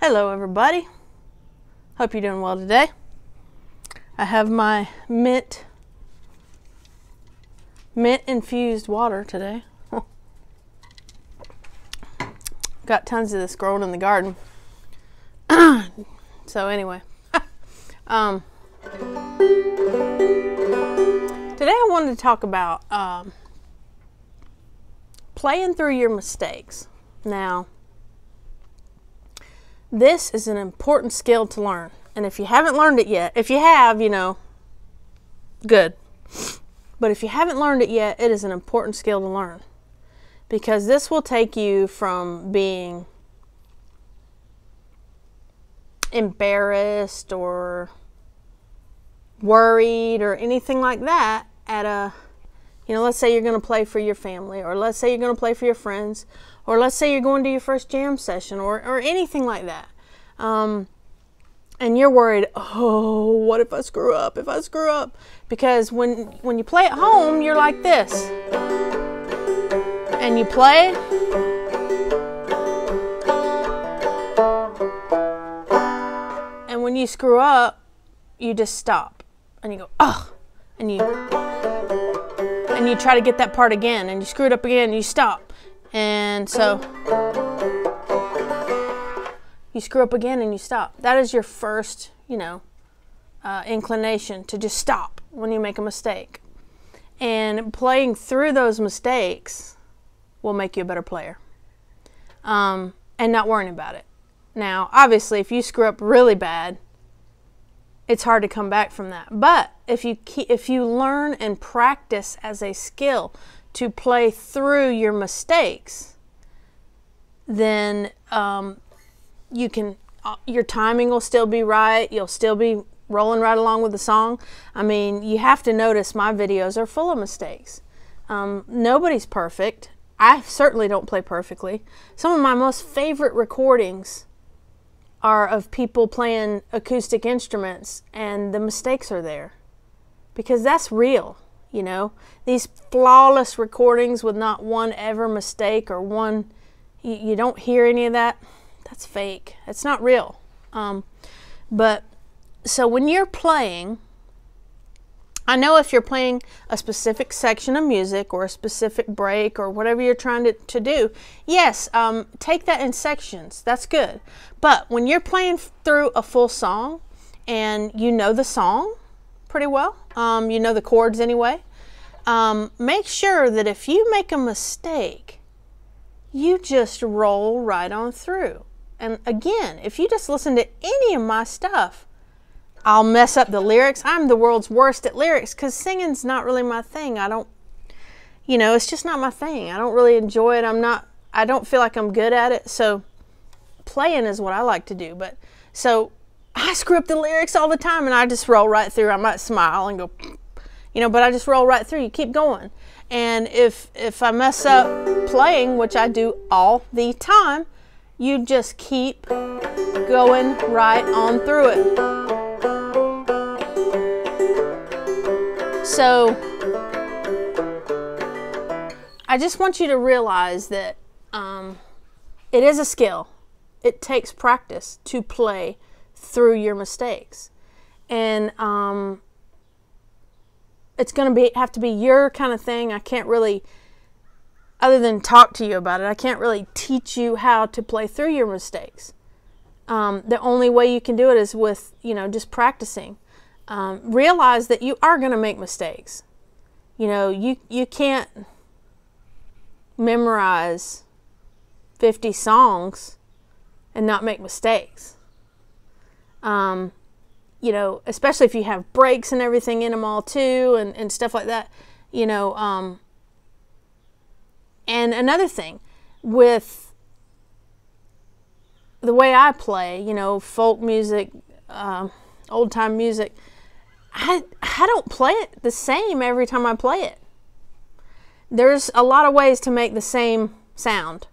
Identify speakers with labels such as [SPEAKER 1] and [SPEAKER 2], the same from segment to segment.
[SPEAKER 1] Hello everybody, hope you're doing well today. I have my mint infused water today. Got tons of this growing in the garden. So anyway, today I wanted to talk about playing through your mistakes. Now, this is an important skill to learn. And if you haven't learned it yet, if you have, you know, good. But if you haven't learned it yet, it is an important skill to learn. Because this will take you from being embarrassed or worried or anything like that at a, you know, let's say you're going to play for your family, or let's say you're going to play for your friends, or let's say you're going to your first jam session, or anything like that. And you're worried, oh, what if I screw up? If I screw up? Because when you play at home, you're like this. And you play. And when you screw up, you just stop. And you go, ugh. And you try to get that part again. And you screw it up again and you stop. And so you screw up again and you stop. That is your first, you know, inclination to just stop when you make a mistake. And playing through those mistakes will make you a better player. And not worrying about it. Now, obviously, if you screw up really bad, it's hard to come back from that. But if you learn and practice as a skill to play through your mistakes, then you can, your timing will still be right. You'll still be rolling right along with the song. I mean, you have to notice my videos are full of mistakes. Nobody's perfect. I certainly don't play perfectly. Some of my most favorite recordings are of people playing acoustic instruments, and the mistakes are there because that's real. You know, these flawless recordings with not one ever mistake or one, you don't hear any of that. That's fake. It's not real. But so when you're playing, I know if you're playing a specific section of music or a specific break or whatever you're trying to do, yes, take that in sections. That's good. But when you're playing through a full song and you know the song pretty well, you know the chords anyway, make sure that if you make a mistake, you just roll right on through. And again, if you just listen to any of my stuff, I'll mess up the lyrics. I'm the world's worst at lyrics because singing's not really my thing. I don't, you know, it's just not my thing. I don't really enjoy it. I don't feel like I'm good at it. So playing is what I like to do. But so I screw up the lyrics all the time and I just roll right through. I might smile and go, you know, but I just roll right through. You keep going. And if I mess up playing, which I do all the time, you just keep going right on through it. So I just want you to realize that it is a skill. It takes practice to play through your mistakes. And it's going to have to be your kind of thing. I can't really, other than talk to you about it, I can't really teach you how to play through your mistakes. The only way you can do it is with, you know, just practicing. Realize that you are going to make mistakes. You know, you can't memorize 50 songs and not make mistakes. You know, especially if you have breaks and everything in them all too, and stuff like that. You know, and another thing, with the way I play, you know, folk music, old time music, I don't play it the same every time I play it. There's a lot of ways to make the same sound,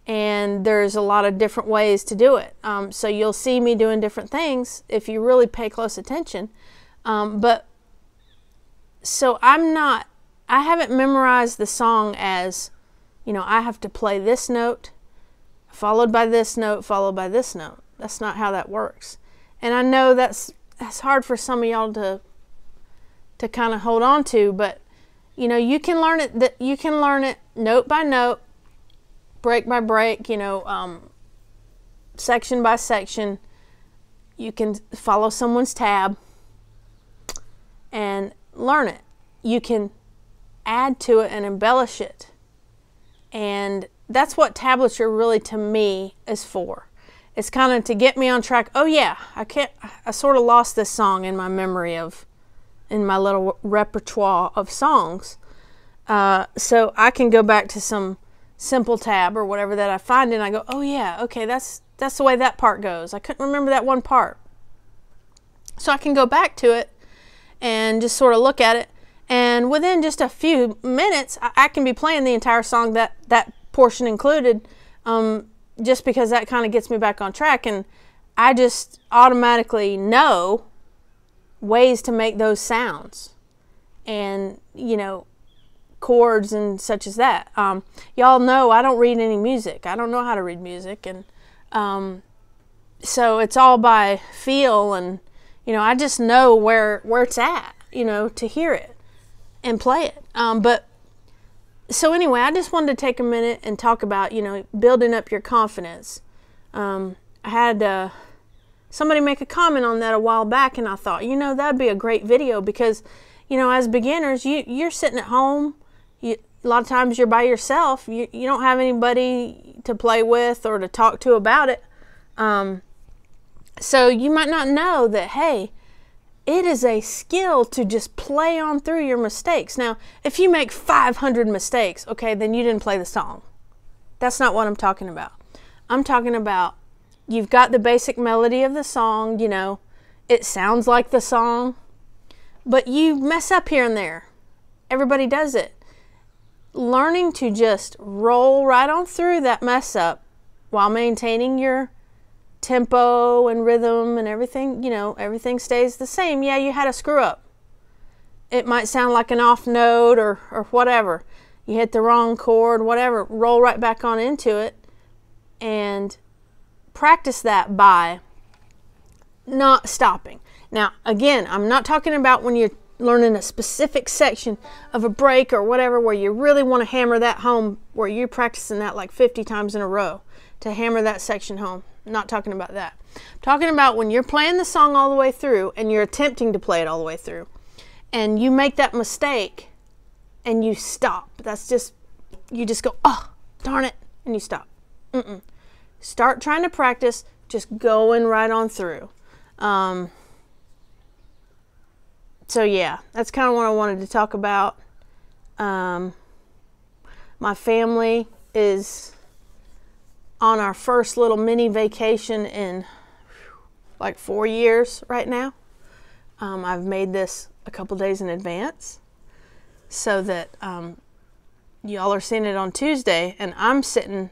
[SPEAKER 1] and there's a lot of different ways to do it. So you'll see me doing different things if you really pay close attention. But so I haven't memorized the song as, you know, I have to play this note, followed by this note, followed by this note. That's not how that works. And I know that's hard for some of y'all to kind of hold on to, but you know, you can learn it note by note, break by break, you know, section by section. You can follow someone's tab and learn it. You can add to it and embellish it. And that's what tablature really, to me, is for. It's kind of to get me on track. Oh yeah, I sort of lost this song in my memory in my little repertoire of songs. So I can go back to some simple tab or whatever that I find, and I go, oh yeah, okay, that's the way that part goes. I couldn't remember that one part. So I can go back to it and just sort of look at it, and within just a few minutes, I can be playing the entire song, that portion included, just because that kind of gets me back on track, and I just automatically know ways to make those sounds, and you know, chords and such as that. Y'all know I don't read any music. I don't know how to read music, and so it's all by feel, and you know, I just know where it's at, you know, to hear it and play it. But so anyway, I just wanted to take a minute and talk about, you know, building up your confidence. I had somebody make a comment on that a while back, and I thought, you know, that'd be a great video because, you know, as beginners, you're sitting at home. A lot of times you're by yourself. You don't have anybody to play with or to talk to about it. So you might not know that, hey, it is a skill to just play on through your mistakes. Now, if you make 500 mistakes, okay, then you didn't play the song. That's not what I'm talking about. I'm talking about you've got the basic melody of the song, you know, it sounds like the song, but you mess up here and there. Everybody does it. Learning to just roll right on through that mess up while maintaining your tempo and rhythm and everything, you know, everything stays the same. Yeah, you had a screw up. It might sound like an off note or whatever. You hit the wrong chord, whatever. Roll right back on into it and practice that by not stopping. Now, again, I'm not talking about when you're learning a specific section of a break or whatever where you really want to hammer that home, where you're practicing that like 50 times in a row to hammer that section home. I'm not talking about that. I'm talking about when you're playing the song all the way through and you're attempting to play it all the way through and you make that mistake and you stop. That's just, you just go, oh, darn it, and you stop. Start trying to practice just going right on through. So yeah, that's kind of what I wanted to talk about. My family is on our first little mini vacation in like 4 years right now. I've made this a couple days in advance so that y'all are seeing it on Tuesday, and I'm sitting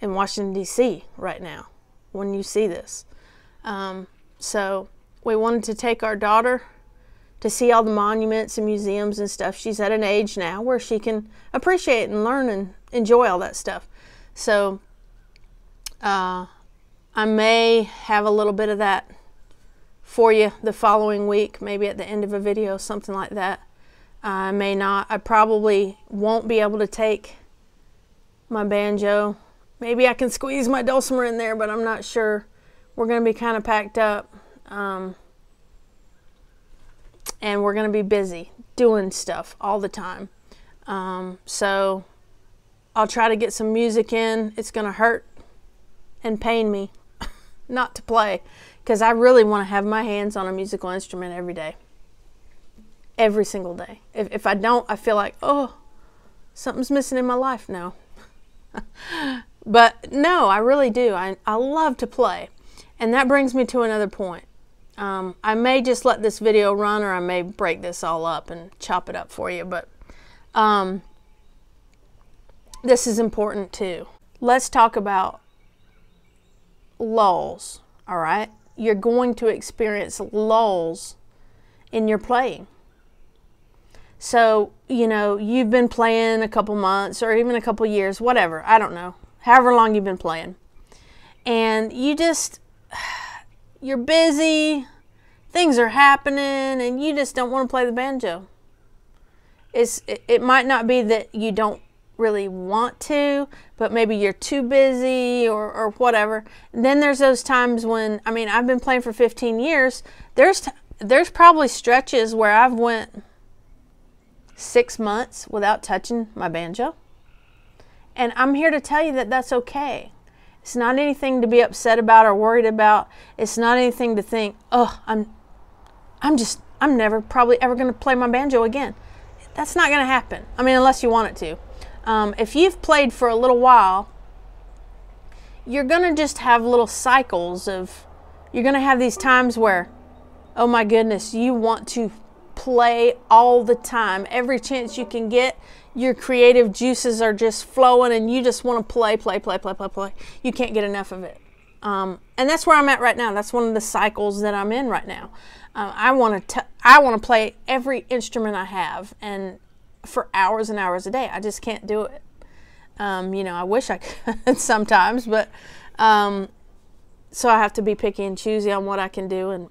[SPEAKER 1] in Washington, D.C. right now when you see this. So we wanted to take our daughter to see all the monuments and museums and stuff. She's at an age now where she can appreciate and learn and enjoy all that stuff. So I may have a little bit of that for you the following week, maybe at the end of a video, something like that. I may not. I probably won't be able to take my banjo. Maybe I can squeeze my dulcimer in there, but I'm not sure. We're going to be kind of packed up. And we're going to be busy doing stuff all the time. So I'll try to get some music in. It's going to hurt and pain me not to play, because I really want to have my hands on a musical instrument every day. Every single day. If I don't, I feel like, oh, something's missing in my life now. But no, I really do. I love to play. And that brings me to another point. I may just let this video run, or I may break this all up and chop it up for you, but this is important too. Let's talk about lulls, all right? You're going to experience lulls in your playing. So, you know, you've been playing a couple months or even a couple years, whatever, I don't know, however long you've been playing. And you just, you're busy, things are happening, and you just don't want to play the banjo. It might not be that you don't really want to, but maybe you're too busy or whatever. And then there's those times when, I mean, I've been playing for 15 years. There's probably stretches where I've went 6 months without touching my banjo. And I'm here to tell you that that's okay. It's not anything to be upset about or worried about. It's not anything to think, oh, I'm never probably ever going to play my banjo again. That's not going to happen. I mean, unless you want it to. If you've played for a little while, you're going to just have little cycles of, you're going to have these times where, oh my goodness, you want to play all the time. Every chance you can get, your creative juices are just flowing and you just want to play. You can't get enough of it. And that's where I'm at right now. That's one of the cycles that I'm in right now. I want to play every instrument I have, and for hours and hours a day. I just can't do it. You know, I wish I could sometimes, but so I have to be picky and choosy on what I can do, and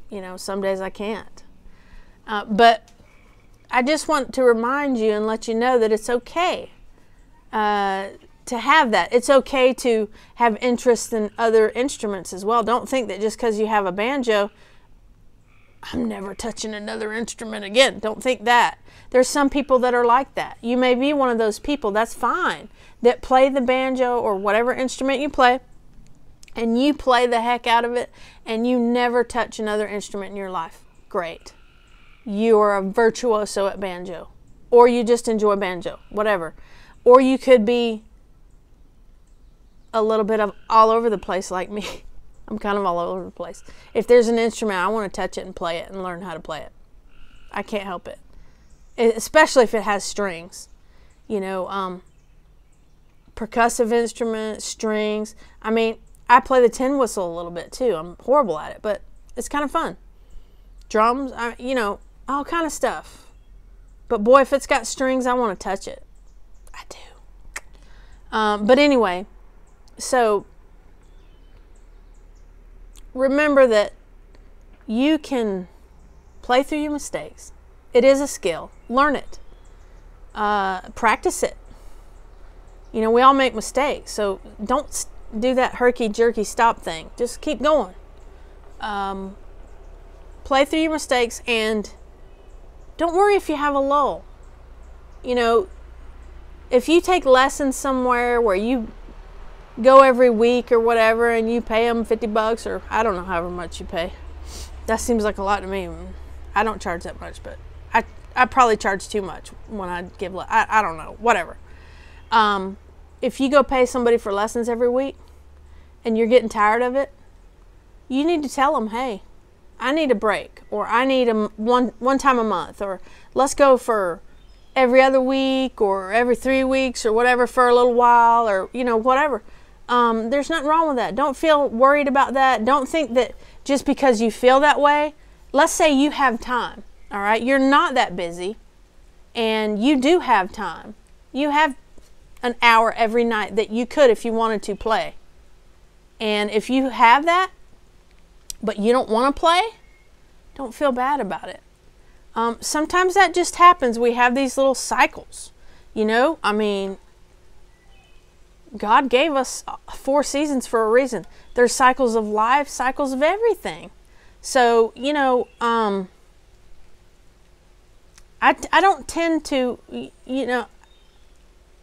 [SPEAKER 1] you know, some days I can't. But I just want to remind you and let you know that it's okay to have that. It's okay to have interest in other instruments as well. Don't think that just because you have a banjo, I'm never touching another instrument again. Don't think that. There's some people that are like that. You may be one of those people, that's fine, that play the banjo or whatever instrument you play, and you play the heck out of it, and you never touch another instrument in your life. Great. You are a virtuoso at banjo, or you just enjoy banjo, whatever. Or you could be a little bit of all over the place like me. I'm kind of all over the place. If there's an instrument, I want to touch it and play it and learn how to play it. I can't help it. Especially if it has strings. You know, percussive instruments, strings. I mean, I play the tin whistle a little bit too. I'm horrible at it, but it's kind of fun. Drums, you know, all kind of stuff. But boy, if it's got strings, I want to touch it. I do. But anyway, so remember that you can play through your mistakes. It is a skill. Learn it. Practice it. You know, we all make mistakes, so don't do that herky-jerky stop thing. Just keep going. Play through your mistakes, and don't worry if you have a lull. You know, if you take lessons somewhere where you go every week or whatever, and you pay them $50 or I don't know however much you pay. That seems like a lot to me. I don't charge that much, but I probably charge too much when I give. I don't know, whatever. If you go pay somebody for lessons every week and you're getting tired of it, you need to tell them, hey, I need a break, or I need one time a month, or let's go for every other week or every 3 weeks or whatever for a little while, or you know, whatever. There's nothing wrong with that. Don't feel worried about that. Don't think that just because you feel that way. Let's say you have time, all right? You're not that busy, and you do have time. You have an hour every night that you could, if you wanted to, play. And if you have that, but you don't want to play, don't feel bad about it. Sometimes that just happens. We have these little cycles, you know? I mean, God gave us 4 seasons for a reason. There's cycles of life, cycles of everything. So, you know, I don't tend to, you know,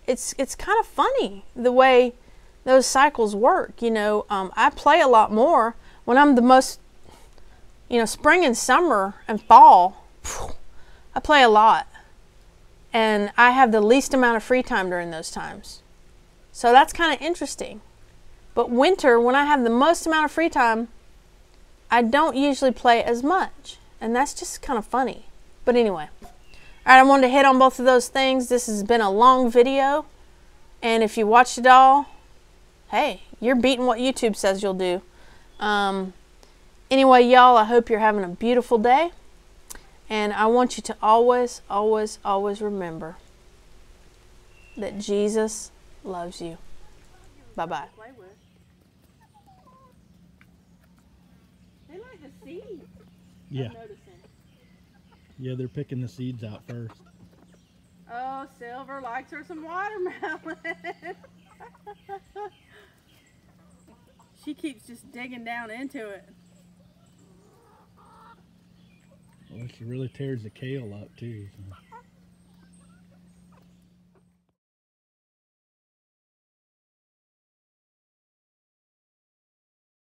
[SPEAKER 1] it's kind of funny the way those cycles work. You know, I play a lot more when I'm the most, you know, spring and summer and fall. I play a lot, and I have the least amount of free time during those times. So that's kind of interesting. But winter, when I have the most amount of free time, I don't usually play as much, and that's just kind of funny. But anyway, all right, I wanted to hit on both of those things. This has been a long video, and if you watched it all, hey, you're beating what YouTube says you'll do. Anyway, y'all, I hope you're having a beautiful day, and I want you to always, always, always remember that Jesus loves you. Bye-bye. seeds.
[SPEAKER 2] Yeah.
[SPEAKER 1] I'm noticing.
[SPEAKER 2] Yeah, they're picking the seeds out first.
[SPEAKER 1] Oh, Silver likes her some watermelon. She keeps just digging down into it.
[SPEAKER 2] Well, she really tears the kale up too. So.